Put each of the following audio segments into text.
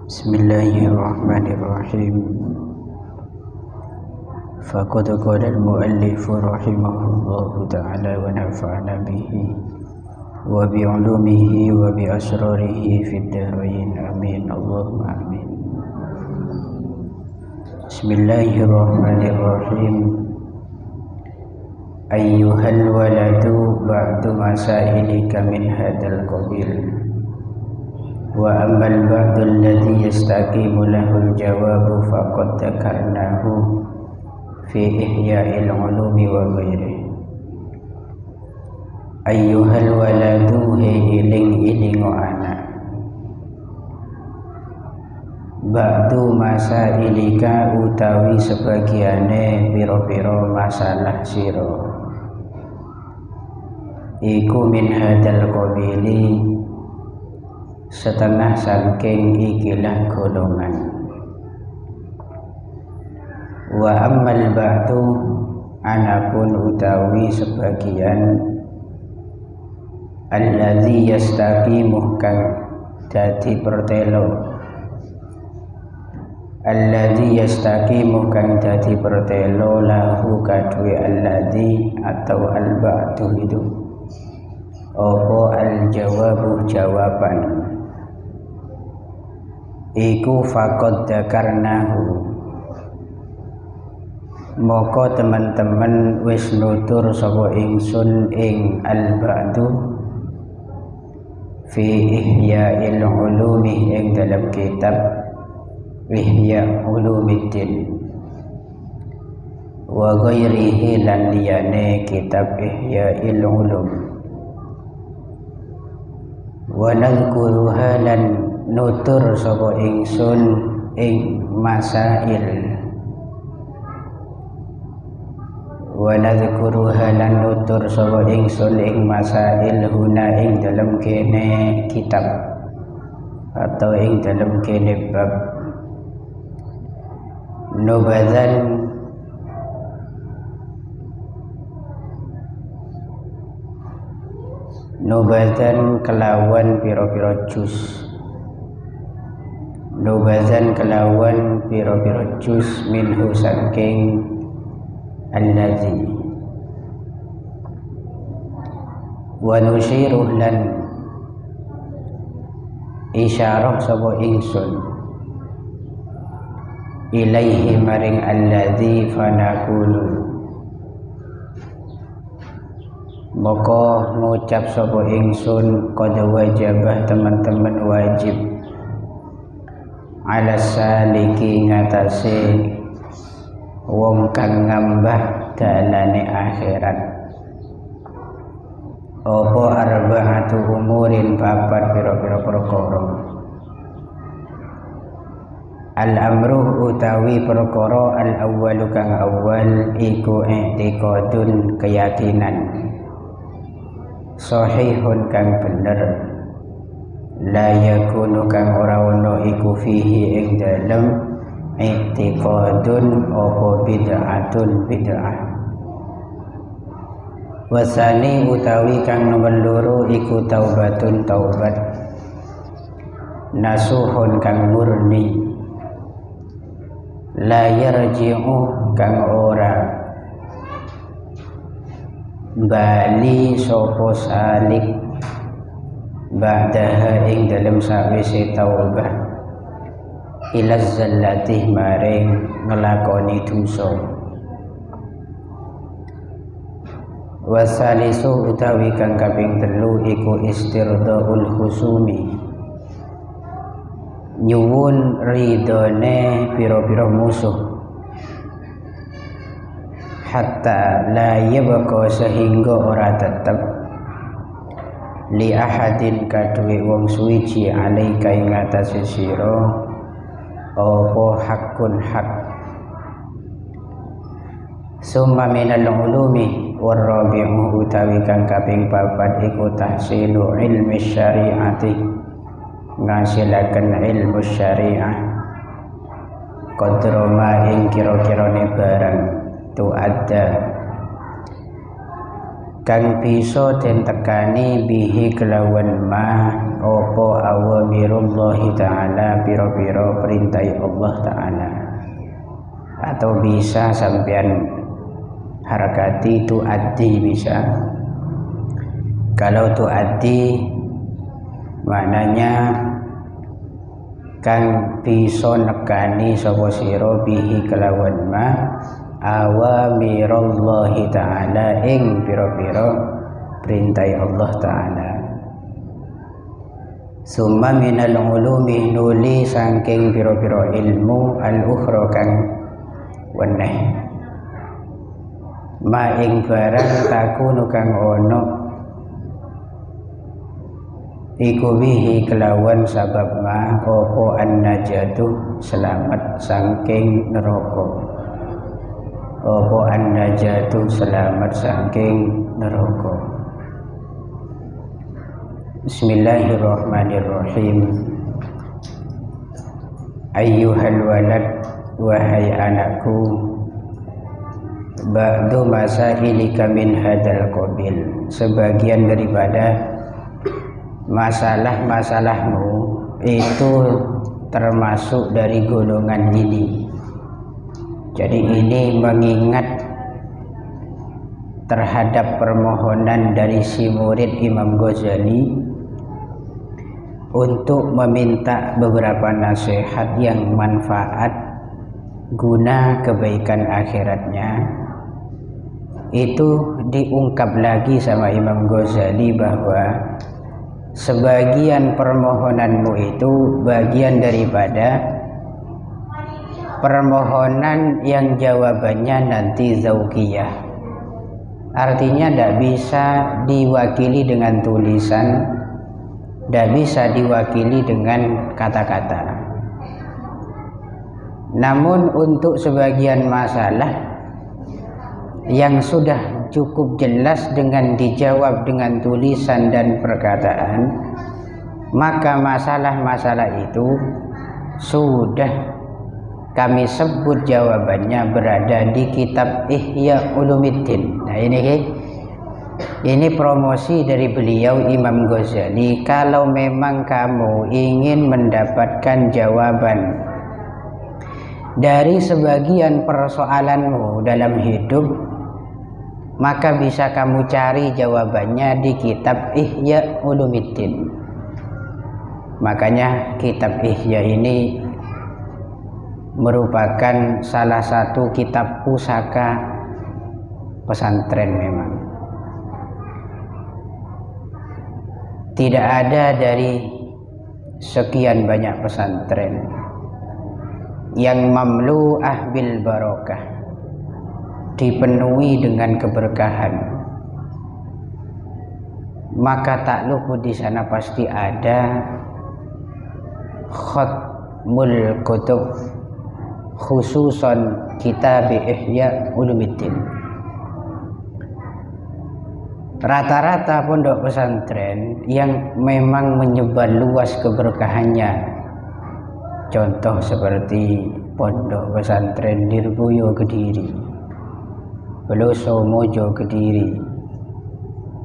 Bismillahirrahmanirrahim. Faqad qala al-muallif rahimahullahu ta'ala wa nafa'ana bihi wa bi'ulumihi wa bi asrarihi fid dharain amin Allahumma amin. Bismillahirrahmanirrahim. Ayyuhal waladu ba'du masailika min hadzal qabil wa ammal ba'du alladhi yastaqimu lahul jawabu faqad dzakarnahu fi ihya'il ulumi wa ghairihi. Ayyuhal waladu iling anak ba'du masailika utawi sebagiane pira-pira masalah sira iku min hadzal qabili setengah saking ikilah golongan. Wa ammal ba'du anapun utawi sebagian alladzi yastaqimu kang dadi pertelo alladzi yastaqimu kang dadi pertelo lahu kadue alladzi atau al-ba'du itu opo al-jawabu jawaban iku faqad dzakarnahu moko teman-teman wis nutur sapa ingsun ing al-ba'du fi ihya'il ulumi ing dalam kitab Ihya Ulumiddin wa ghairihi lan liyane kitab Ihya'il Ulum wa nadhkuruha lan nutur sapa ingsun ing masail wa nadhkuruha lan nutur sapa ingsun ing masail huna ing dalam kene kitab atau ing dalam kene bab nubazan kelawan pira-pira juz nubazan kelawan pira-pira juz minhu saking allazi wa nusyiruh lan isyarah sapa ingsun ilaihi maring allazi fanaqulu maka ngucap sapa ingsun qad wajibah teman-teman wajib ala saliki ngatasi wong kang ngambah dalane akhirat apa arba'atu umurin papat pira-pira perkara al-amru utawi perkara al-awwalu kang awal iku i'tiqadun keyakinan sahihun kang bener la yakunu kang ora ono iku fihi ing dalem i'tiqadun apa bid'atun bid'ah wasani utawi kang nomor loro iku taubatun taubat nasuhun kang murni la yarji'u kang ora bali sapa salik ba'daha ing dalem sawise taubah ila zallati maring nglakoni dosa wasalisu utawi kang kaping telu iku istirdaul khusumi nyuwun ridone pira-pira musuh hatta la yabqa sehingga ora tetep li ahadin kadue wong suwiji alaika ing atase sira apa hakun hak. Summa minal ulumi warrabi'u utawi kang kaping 4 iku tahsilu ilmi syari'ati, ngasilaken ilmu syariah, qadra ma ing kira-kirane barang tu'adda kang bisa den tekani bihi kelawan ma apa awamirullahi ta'ala, pira-pira perintah Allah ta'ala, atau bisa sampean harakati tu'addi bisa. Kalau tu'addi maknanya kang bisa nekani sapa sira bihi kelawan ma awamirallahi ta'ala ing pira-pira perintah Allah ta'ala. Summa minal ulumi nuli saking pira-pira ilmu al-ukhra kang weneh ma ing barang takunu kang ono iku bihi kelawan sabab ma apa an-najatu selamat saking neraka, apa an-najatu selamat saking neraka. Bismillahirrahmanirrahim. Ayyuhal walad, wahai anakku, ba'du masailika min hadal qabil, sebagian daripada masalah-masalahmu itu termasuk dari golongan ini. Jadi ini mengingat terhadap permohonan dari si murid Imam Ghazali untuk meminta beberapa nasihat yang manfaat guna kebaikan akhiratnya. Itu diungkap lagi sama Imam Ghazali bahwa sebagian permohonanmu itu bagian daripada permohonan yang jawabannya nanti zaukiyah, artinya tidak bisa diwakili dengan tulisan, tidak bisa diwakili dengan kata-kata. Namun untuk sebagian masalah yang sudah cukup jelas dengan dijawab dengan tulisan dan perkataan, maka masalah-masalah itu sudah kami sebut jawabannya berada di kitab Ihya Ulumuddin. Nah ini promosi dari beliau Imam Ghazali. Kalau memang kamu ingin mendapatkan jawaban dari sebagian persoalanmu dalam hidup, maka bisa kamu cari jawabannya di kitab Ihya Ulumuddin. Makanya kitab Ihya ini merupakan salah satu kitab pusaka pesantren. Memang tidak ada dari sekian banyak pesantren yang mamlu'ah bil barokah, dipenuhi dengan keberkahan, maka tak luput di sana pasti ada khatmul kutub, khususan kitab Ihya Ulumuddin. Rata-rata pondok pesantren yang memang menyebar luas keberkahannya, contoh seperti pondok pesantren Lirboyo Kediri, Peloso Mojo Kediri,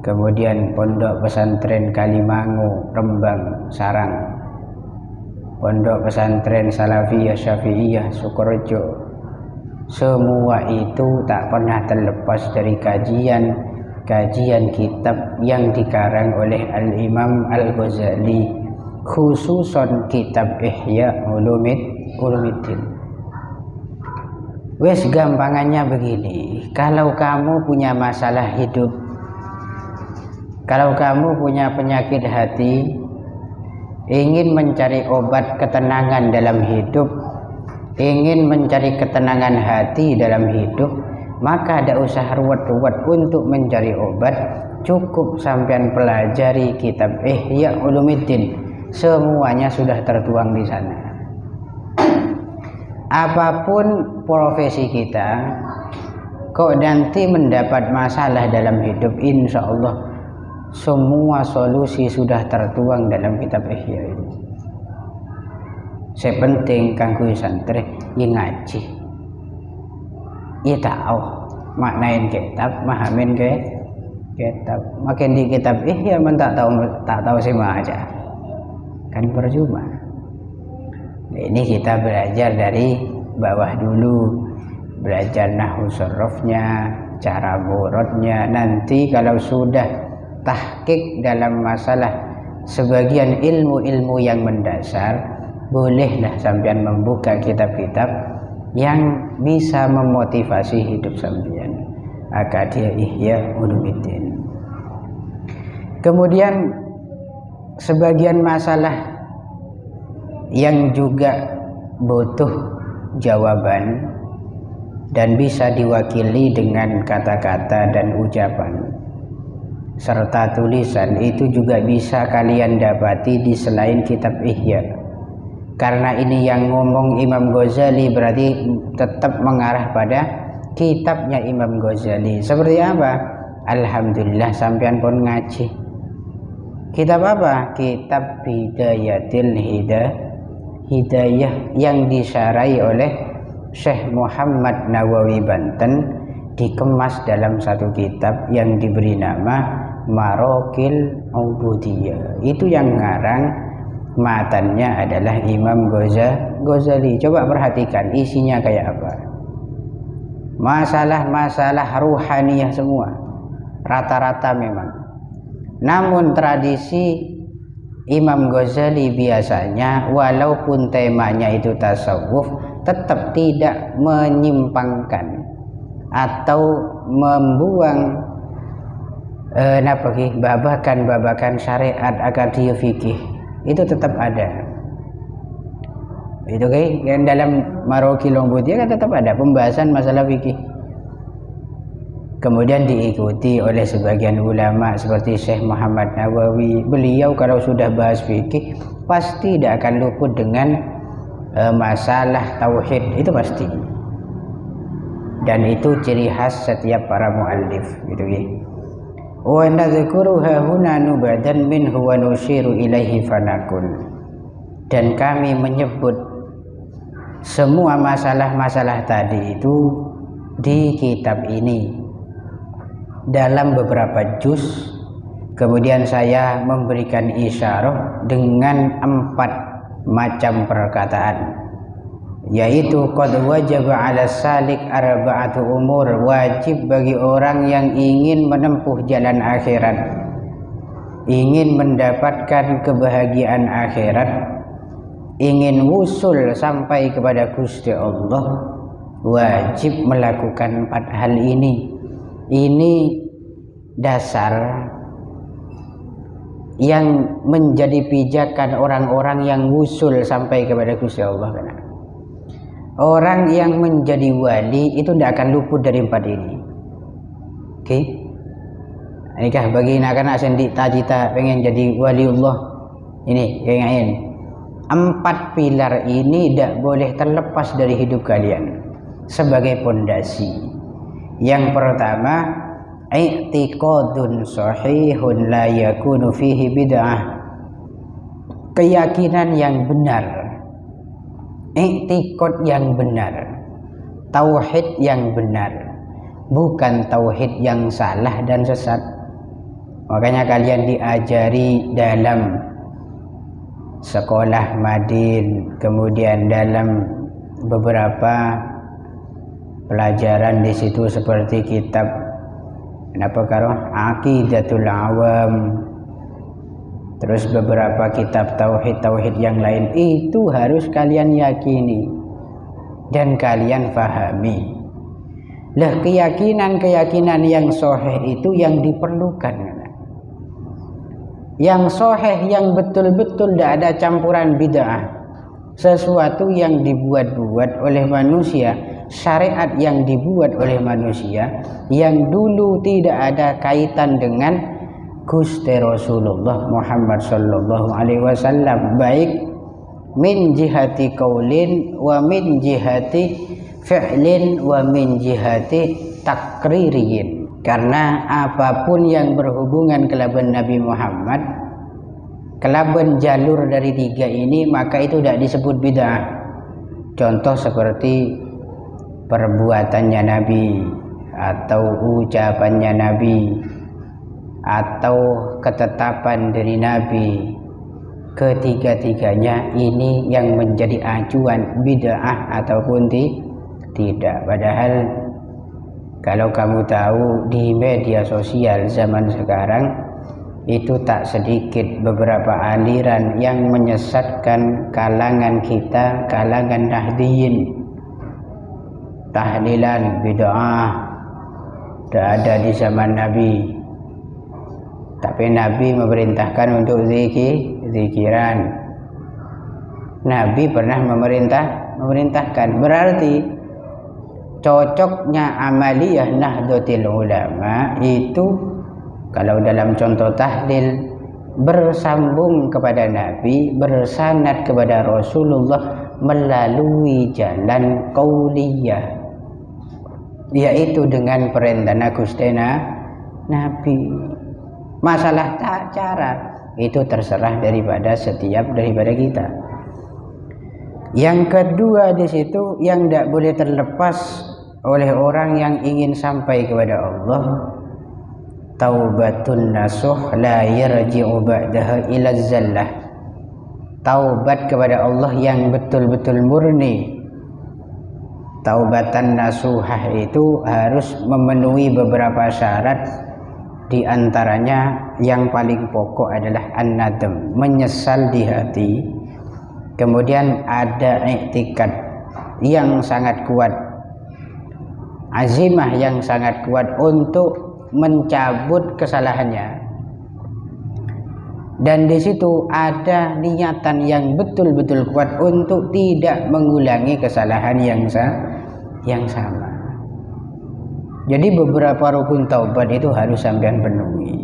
kemudian pondok pesantren Kalimangu Rembang Sarang, pondok pesantren Salafiyah Syafi'iyah Sukorejo, semua itu tak pernah terlepas dari kajian kitab yang dikarang oleh Al-Imam Al-Ghazali, khususon kitab Ihya Ulumuddin. Wes gampangannya begini, kalau kamu punya masalah hidup, kalau kamu punya penyakit hati, ingin mencari obat ketenangan dalam hidup, ingin mencari ketenangan hati dalam hidup, maka tidak usah ruwet-ruwet untuk mencari obat. Cukup sampean pelajari kitab Ihya Ulumuddin, semuanya sudah tertuang di sana. apapun profesi kita, kok nanti mendapat masalah dalam hidup, insya Allah semua solusi sudah tertuang dalam kitab Ihya ini. Sepenting kanggo santri yang ngaji, ya tahu maknain kitab, mahamin ke kitab. Makin di kitab Ihya men tak tahu sima aja, kan percuma. Ini kita belajar dari bawah dulu, belajar nahwu sorofnya, cara murodnya. Nanti kalau sudah tahqiq dalam masalah sebagian ilmu-ilmu yang mendasar, bolehlah sampean membuka kitab-kitab yang bisa memotivasi hidup sampean. Akadia Ihya Ulumuddin. Kemudian sebagian masalah yang juga butuh jawaban dan bisa diwakili dengan kata-kata dan ucapan serta tulisan, itu juga bisa kalian dapati di selain kitab Ihya. Karena ini yang ngomong Imam Ghazali, berarti tetap mengarah pada kitabnya Imam Ghazali. Seperti apa? Alhamdulillah sampean pun ngaji. Kitab apa? Kitab Bidayatil Hidayah yang disarai oleh Syekh Muhammad Nawawi Banten, dikemas dalam satu kitab yang diberi nama Marokil Ubudiyah. Itu yang ngarang, matannya adalah Imam Ghazali. Coba perhatikan isinya kayak apa. Masalah-masalah ruhaniyah semua, rata-rata memang. Namun tradisi Imam Ghazali biasanya walaupun temanya itu tasawuf, tetap tidak menyimpangkan atau membuang babakan syariat akadia fikih. Itu tetap ada. Itu yang dalam Marokil Ubudiyah kan tetap ada pembahasan masalah fikih. Kemudian diikuti oleh sebagian ulama seperti Syekh Muhammad Nawawi. Beliau kalau sudah bahas fikih pasti tidak akan luput dengan masalah tauhid, itu pasti. Dan itu ciri khas setiap para muallif, gitu ya. Wa nadhkuruha huna nubadan minhu wa nushiru ilaihi fanaqul. Dan kami menyebut semua masalah-masalah tadi itu di kitab ini dalam beberapa juz. Kemudian saya memberikan isyarah dengan 4 macam perkataan, yaitu qad wajaba 'ala salik arba'atu umur. Wajib bagi orang yang ingin menempuh jalan akhirat, ingin mendapatkan kebahagiaan akhirat, ingin wusul sampai kepada Gusti Allah, wajib melakukan 4 hal ini. Ini dasar yang menjadi pijakan orang-orang yang wusul sampai kepada Gusti Allah. Orang yang menjadi wali itu tidak akan luput dari 4 ini. Oke? Inikah bagi anak-anak yang cita-cita pengen jadi waliullah, ini ingatin 4 pilar ini tidak boleh terlepas dari hidup kalian sebagai pondasi. Yang pertama, i'tiqadun sahihun la yakunu fihi bid'ah. Keyakinan yang benar, i'tiqad yang benar, tauhid yang benar, bukan tauhid yang salah dan sesat. Makanya kalian diajari dalam sekolah Madin, kemudian dalam beberapa pelajaran di situ seperti kitab Aqidatul Awam, terus beberapa kitab tauhid yang lain, itu harus kalian yakini dan kalian fahami. Lah keyakinan yang sahih itu yang diperlukan, yang sahih, yang betul-betul tidak ada campuran bid'ah, sesuatu yang dibuat-buat oleh manusia, syariat yang dibuat oleh manusia yang dulu tidak ada kaitan dengan Gusti Rasulullah Muhammad sallallahu alaihi wasallam, baik min jihati qaulin wa min jihati fi'lin wa min jihati takririyin. Karena apapun yang berhubungan kelaban Nabi Muhammad, kelaban jalur dari tiga ini, maka itu tidak disebut bid'ah. Contoh seperti perbuatannya Nabi, atau ucapannya Nabi, atau ketetapan dari Nabi, ketiga-tiganya ini yang menjadi acuan bid'ah ataupun tidak. Padahal kalau kamu tahu di media sosial zaman sekarang itu tak sedikit beberapa aliran yang menyesatkan kalangan kita, kalangan nahdiyin. Tahlilan bid'ah tidak ada di zaman Nabi, tapi Nabi memerintahkan untuk zikiran. Nabi pernah memerintahkan. Berarti cocoknya amaliyah Nahdlatul Ulama itu kalau dalam contoh tahlil bersambung kepada Nabi, bersanad kepada Rasulullah melalui jalan qauliyah, yaitu dengan perintah Gusti Nabi. Masalah cara itu terserah daripada kita. Yang kedua di situ yang tidak boleh terlepas oleh orang yang ingin sampai kepada Allah, taubatun nasuh la yarji'u ba'daha ila zallah. Taubat kepada Allah yang betul-betul murni. Taubatan nasuhah itu harus memenuhi beberapa syarat. Di antaranya yang paling pokok adalah an-nadam, menyesal di hati. Kemudian ada i'tikad yang sangat kuat, azimah yang sangat kuat untuk mencabut kesalahannya. Dan di situ ada niatan yang betul-betul kuat untuk tidak mengulangi kesalahan yang sama. Jadi beberapa rukun taubat itu harus sampean penuhi.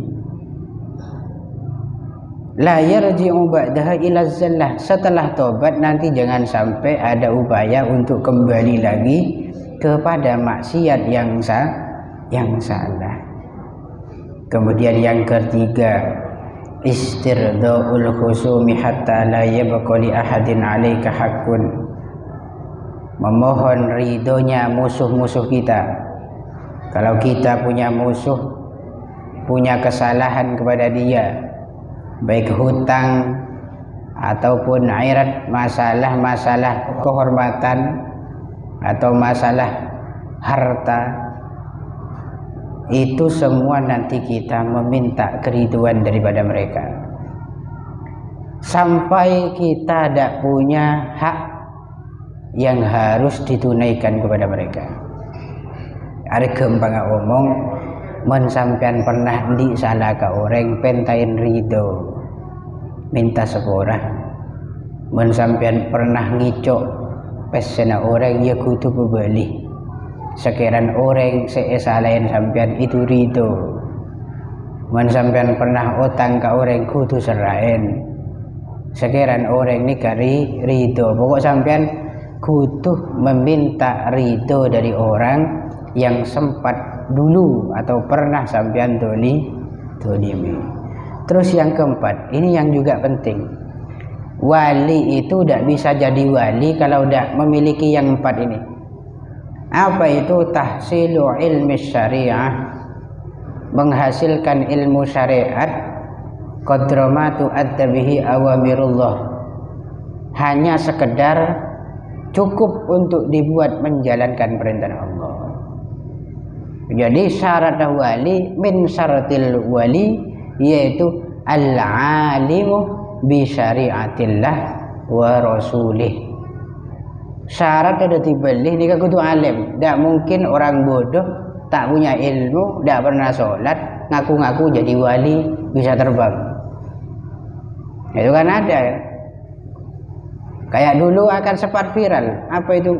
La yarji'u ba'daha ila zallah. Setelah taubat nanti jangan sampai ada upaya untuk kembali lagi kepada maksiat yang salah. Kemudian yang ketiga, istirdaul khusumi hatta la yabqa li ahadin 'alaika haqqun. Memohon ridhonya musuh-musuh kita. Kalau kita punya musuh, punya kesalahan kepada dia, baik hutang ataupun airat, masalah kehormatan atau masalah harta, itu semua nanti kita meminta keriduan daripada mereka sampai kita tidak punya hak yang harus ditunaikan kepada mereka. Ada gampang omong, men sampean pernah di salah ke orang pentain ridho minta sepora, men sampean pernah ngicok pesena orang ya kudu bebali, sekiran orang salahin sampean itu ridho, men sampean pernah utang ke orang kudu serahin, sekiran orang ini kari ridho. Pokok sampean kudu meminta ridho dari orang yang sempat dulu atau pernah sampean dolimi. Terus yang keempat, ini yang juga penting. Wali itu tidak bisa jadi wali kalau tidak memiliki yang empat ini. Apa itu? Tahsilu ilmi syariah, menghasilkan ilmu syariat, qadramatu adzabihi awamirullah, hanya sekedar cukup untuk dibuat menjalankan perintah Allah. Jadi syarat wali, min syaratil wali, yaitu al-alimu bi syariatillah wa rasulih. Syarat ada dibeli ini kudu alim. Tidak mungkin orang bodoh, tak punya ilmu, tidak pernah sholat, ngaku-ngaku jadi wali, bisa terbang. Itu kan ada ya. Kayak dulu akan sempat viral, apa itu?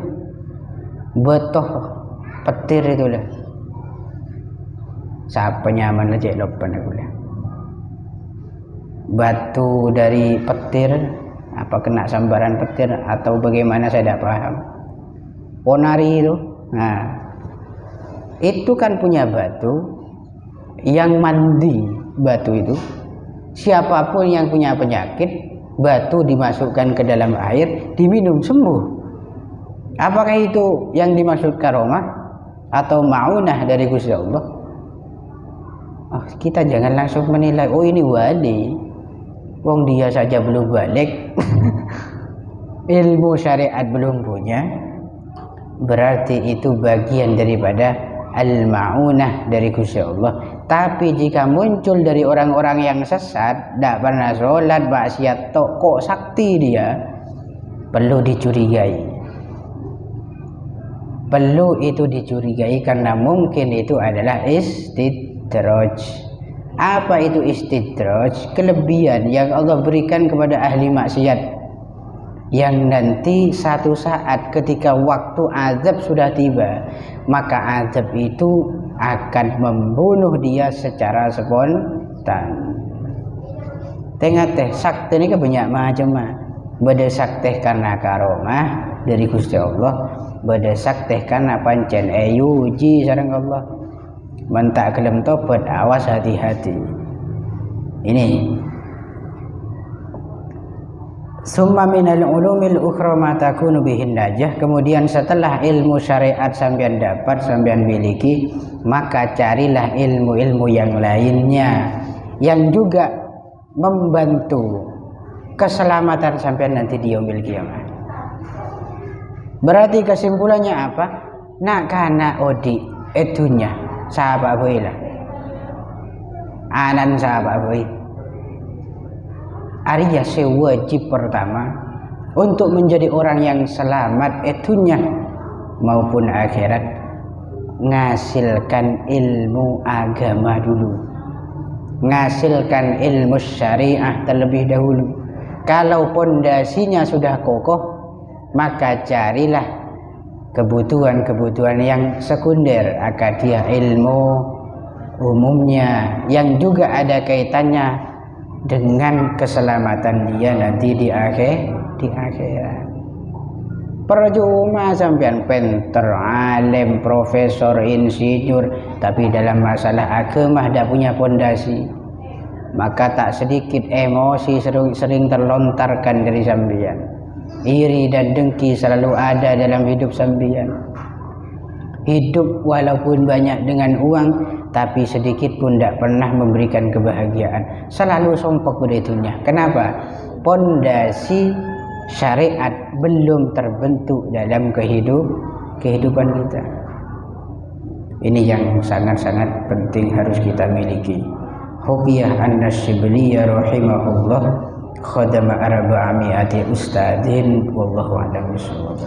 Betoh petir itulah. Siapa nyaman aja lopan aku lah. Batu dari petir Apa kena sambaran petir atau bagaimana saya tidak paham. Ponari itu, nah itu kan punya batu yang mandi batu itu. Siapapun yang punya penyakit, batu dimasukkan ke dalam air, diminum sembuh. Apakah itu yang dimaksud karomah atau ma'unah dari Gusti Allah? Oh, kita jangan langsung menilai, oh ini wali, wong dia saja belum balik, ilmu syariat belum punya, berarti itu bagian daripada al-ma'unah dari Gusti Allah. Tapi jika muncul dari orang-orang yang sesat, tidak pernah sholat, maksiat, kok sakti dia, perlu dicurigai. Perlu itu dicurigai karena mungkin itu adalah istidraj. Apa itu istidraj? Kelebihan yang Allah berikan kepada ahli maksiat, yang nanti satu saat ketika waktu azab sudah tiba, maka azab itu akan membunuh dia secara spontan. Tengah teh sakti ini banyak macam. Beda sakti karena karomah dari Gusti Allah, beda sakti karena pancen uji sareng Allah. Mentak gelem tobat, awas hati-hati. Ini summa minal ulumil ukhra ma takunu bihin najah. Kemudian setelah ilmu syariat sampean dapat, sampean miliki, maka carilah ilmu-ilmu yang lainnya yang juga membantu keselamatan sampean nanti di yaumil qiyamah. Berarti kesimpulannya apa? Nak kana odi edunya sahabat boilah. Anan sahabat boilah. Arya wajib pertama untuk menjadi orang yang selamat itunya maupun akhirat, ngasilkan ilmu agama dulu, ngasilkan ilmu syariah terlebih dahulu. Kalau pondasinya sudah kokoh, maka carilah kebutuhan-kebutuhan yang sekunder, akadia ilmu umumnya yang juga ada kaitannya dengan keselamatan dia nanti di akhirat. Percuma sampean pinter, alim, profesor, insinyur, tapi dalam masalah agama tidak punya pondasi, maka tak sedikit emosi sering terlontarkan dari sampean. Iri dan dengki selalu ada dalam hidup sampean. Hidup walaupun banyak dengan uang, tapi sedikit pun tidak pernah memberikan kebahagiaan. Selalu sompok beritunya. Kenapa? Pondasi syariat belum terbentuk dalam kehidupan kita. Ini yang sangat-sangat penting harus kita miliki. Hukiyah an-Nasyibliyah rahimahullah khadama arba'ami'ati ustadin wallahu a'lam bishawab.